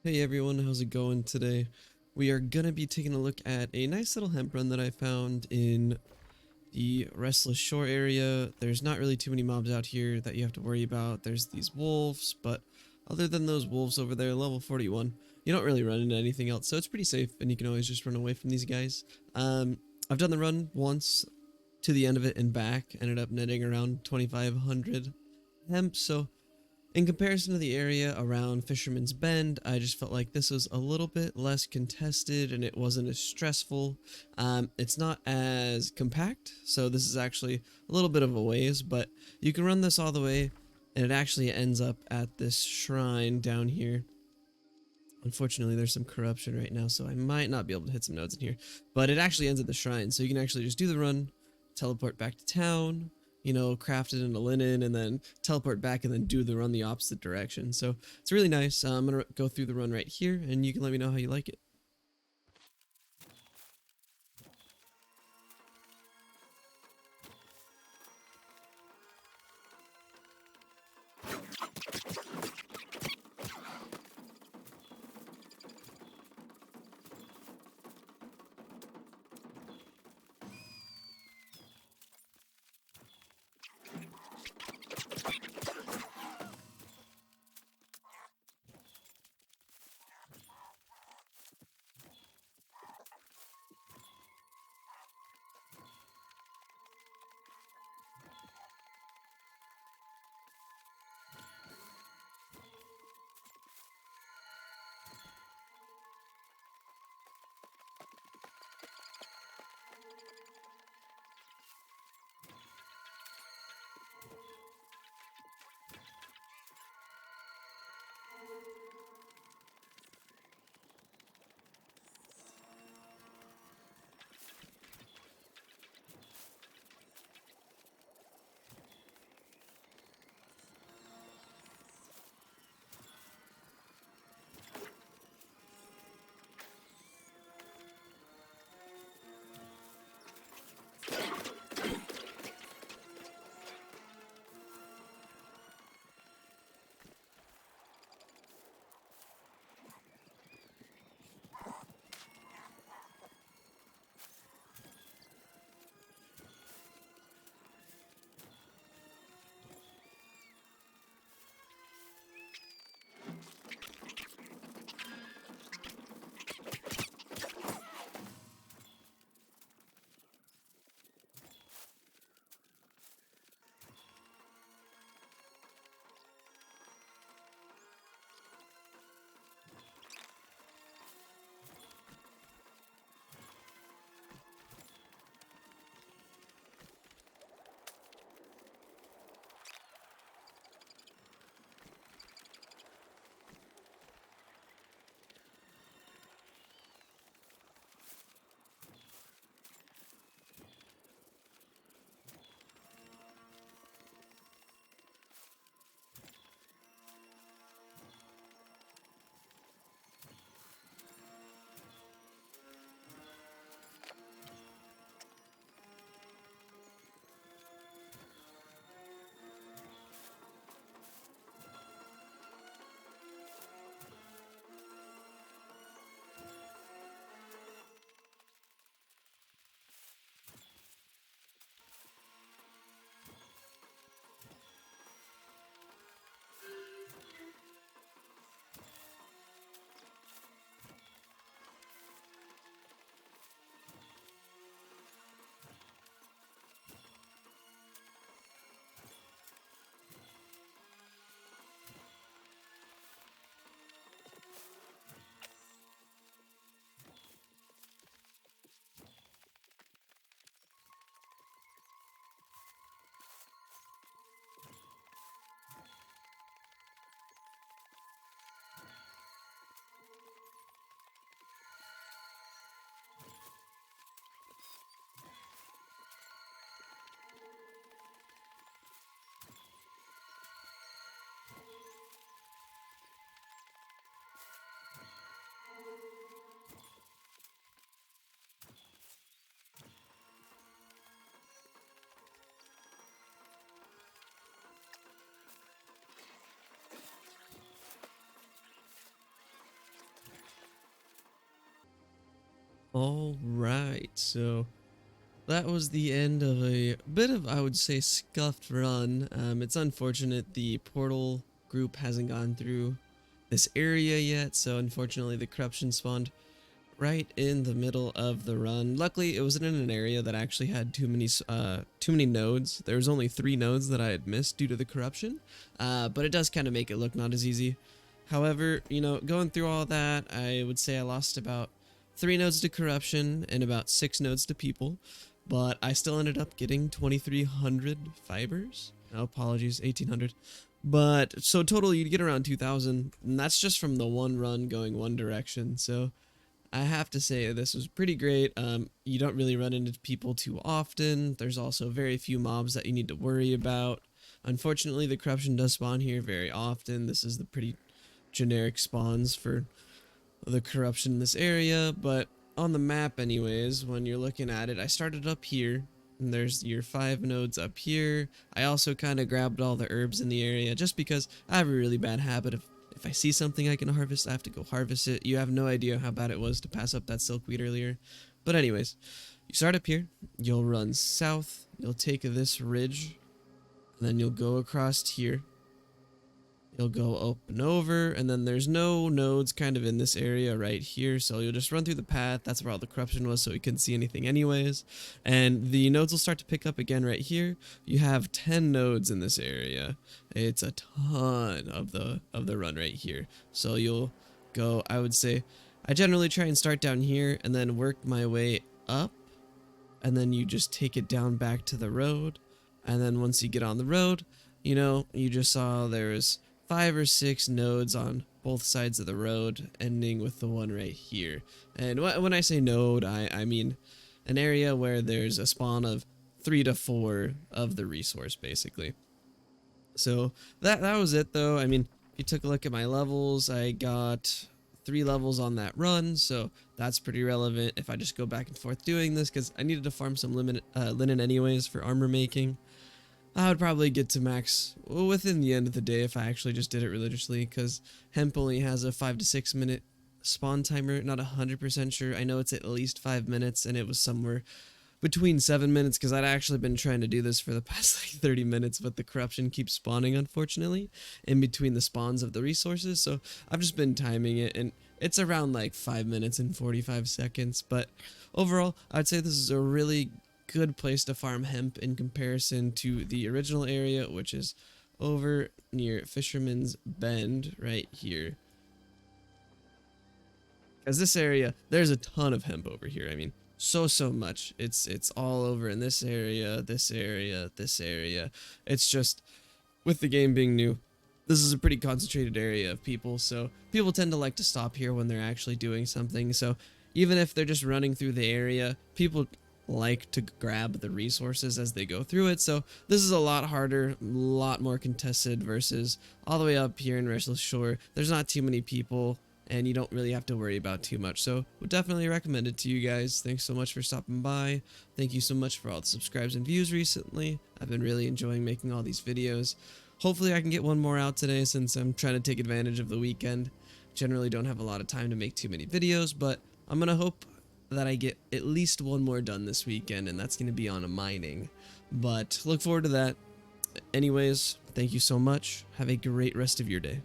Hey everyone, how's it going today? We are gonna be taking a look at a nice little hemp run that I found in the Restless Shore area. There's not really too many mobs out here that you have to worry about. There's these wolves, but other than those wolves over there, level 41, you don't really run into anything else, so it's pretty safe, and you can always just run away from these guys. I've done the run once to the end of it and back, ended up netting around 2,500 hemp, so in comparison to the area around Fisherman's Bend, I just felt like this was a little bit less contested and it wasn't as stressful. It's not as compact, so this is actually a little bit of a ways, but you can run this all the way and it actually ends up at this shrine down here. Unfortunately, there's some corruption right now, so I might not be able to hit some nodes in here. But it actually ends at the shrine, so you can actually just do the run, teleport back to town, you know, craft it into linen, and then teleport back and then do the run the opposite direction. So it's really nice. I'm going to go through the run right here, and you can let me know how you like it. All right, so that was the end of a bit of, I would say, scuffed run. It's unfortunate the portal group hasn't gone through this area yet, so unfortunately the corruption spawned right in the middle of the run. Luckily, it wasn't in an area that actually had too many nodes. There was only 3 nodes that I had missed due to the corruption, but it does kind of make it look not as easy. However, you know, going through all that, I would say I lost about 3 nodes to corruption and about 6 nodes to people, but I still ended up getting 2,300 fibers. No, apologies, 1,800. But so total, you'd get around 2,000, and that's just from the one run going one direction. So I have to say this was pretty great. You don't really run into people too often. There's also very few mobs that you need to worry about. Unfortunately, the corruption does spawn here very often. This is the pretty generic spawns for the corruption in this area, but on the map anyways, when you're looking at it, I started up here, and there's your 5 nodes up here. I also kind of grabbed all the herbs in the area just because I have a really bad habit of, if I see something I can harvest, I have to go harvest it. You have no idea how bad it was to pass up that silkweed earlier. But anyways, you start up here, you'll run south, you'll take this ridge, and then you'll go across here. You'll go up and over, and then there's no nodes kind of in this area right here, so you'll just run through the path. That's where all the corruption was, so you couldn't see anything anyways. And the nodes will start to pick up again right here. You have 10 nodes in this area. It's a ton of the run right here. So you'll go, I would say, I generally try and start down here and then work my way up, and then you just take it down back to the road. And then once you get on the road, you know, you just saw there's 5 or 6 nodes on both sides of the road, ending with the one right here. And when I say node, I mean an area where there's a spawn of 3 to 4 of the resource, basically. So that was it, though. I mean, if you took a look at my levels, I got 3 levels on that run, so that's pretty relevant if I just go back and forth doing this, because I needed to farm some linen anyways for armor making. I would probably get to max within the end of the day if I actually just did it religiously, because hemp only has a 5 to 6 minute spawn timer. Not 100% sure. I know it's at least 5 minutes, and it was somewhere between 7 minutes, because I'd actually been trying to do this for the past like 30 minutes, but the corruption keeps spawning, unfortunately, in between the spawns of the resources. So I've just been timing it, and it's around like 5 minutes and 45 seconds. But overall, I'd say this is a really good place to farm hemp in comparison to the original area, which is over near Fisherman's Bend right here. Because this area, there's a ton of hemp over here. I mean, so much. It's all over in this area, this area, this area. It's just, with the game being new, this is a pretty concentrated area of people, so people tend to like to stop here when they're actually doing something. So even if they're just running through the area, people like to grab the resources as they go through it. So this is a lot harder, a lot more contested versus all the way up here in Restless Shore. There's not too many people, and you don't really have to worry about too much. So would definitely recommend it to you guys. Thanks so much for stopping by. Thank you so much for all the subscribes and views recently. I've been really enjoying making all these videos. Hopefully I can get one more out today, since I'm trying to take advantage of the weekend. Generally don't have a lot of time to make too many videos, but I'm gonna hope that I get at least one more done this weekend, and that's going to be on a mining. But look forward to that. Anyways, thank you so much. Have a great rest of your day.